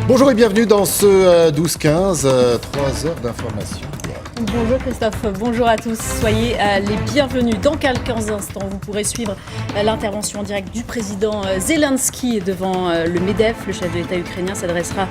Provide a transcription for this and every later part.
Bonjour et bienvenue dans ce 12-15, 3 heures d'information. Bonjour Christophe, bonjour à tous, soyez les bienvenus. Dans quelques instants, vous pourrez suivre l'intervention en direct du président Zelensky devant le MEDEF. Le chef de l'État ukrainien s'adressera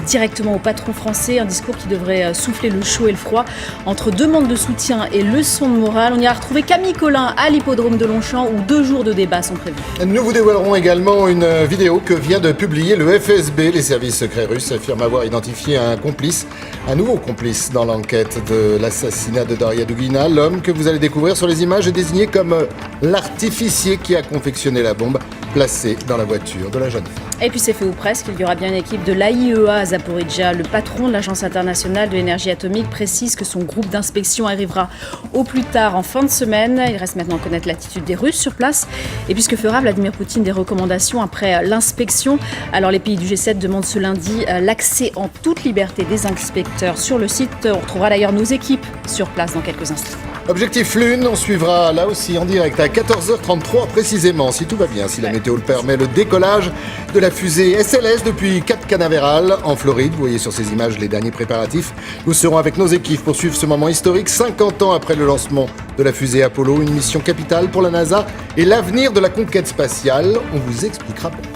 directement au patron français, un discours qui devrait souffler le chaud et le froid entre demande de soutien et leçon de morale. On ira retrouver Camille Collin à l'hippodrome de Longchamp où 2 jours de débat sont prévus. Nous vous dévoilerons également une vidéo que vient de publier le FSB. Les services secrets russes affirment avoir identifié un nouveau complice dans l'enquête de l'assassinat de Daria Dugina. L'homme que vous allez découvrir sur les images est désigné comme l'artificier qui a confectionné la bombe placée dans la voiture de la jeune femme. Et puis c'est fait ou presque, il y aura bien une équipe de l'AIEA à Zaporizhzhia. Le patron de l'Agence internationale de l'énergie atomique précise que son groupe d'inspection arrivera au plus tard en fin de semaine. Il reste maintenant à connaître l'attitude des Russes sur place. Et puis ce que fera Vladimir Poutine des recommandations après l'inspection. Alors les pays du G7 demandent ce lundi l'accès en toute liberté des inspecteurs sur le site. On retrouvera d'ailleurs nos équipes sur place dans quelques instants. Objectif Lune, on suivra là aussi en direct à 14h33 précisément, si tout va bien, si la météo le permet, le décollage de la fusée SLS depuis Cap Canaveral en Floride. Vous voyez sur ces images les derniers préparatifs. Nous serons avec nos équipes pour suivre ce moment historique, 50 ans après le lancement de la fusée Apollo, une mission capitale pour la NASA et l'avenir de la conquête spatiale. On vous expliquera pourquoi.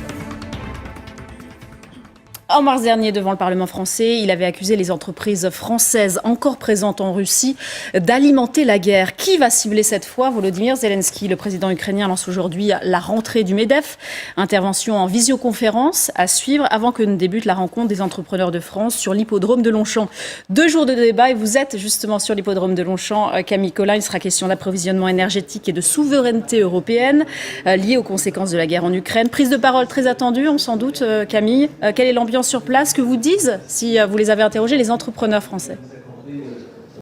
En mars dernier, devant le Parlement français, il avait accusé les entreprises françaises encore présentes en Russie d'alimenter la guerre. Qui va cibler cette fois? Volodymyr Zelensky, le président ukrainien, lance aujourd'hui la rentrée du MEDEF. Intervention en visioconférence à suivre avant que ne débute la rencontre des entrepreneurs de France sur l'hippodrome de Longchamp. 2 jours de débat et vous êtes justement sur l'hippodrome de Longchamp. Camille Collin, il sera question d'approvisionnement énergétique et de souveraineté européenne liée aux conséquences de la guerre en Ukraine. Prise de parole très attendue, on s'en doute, Camille. Quelle est l'ambiance sur place? Que vous disent, si vous les avez interrogés, les entrepreneurs français?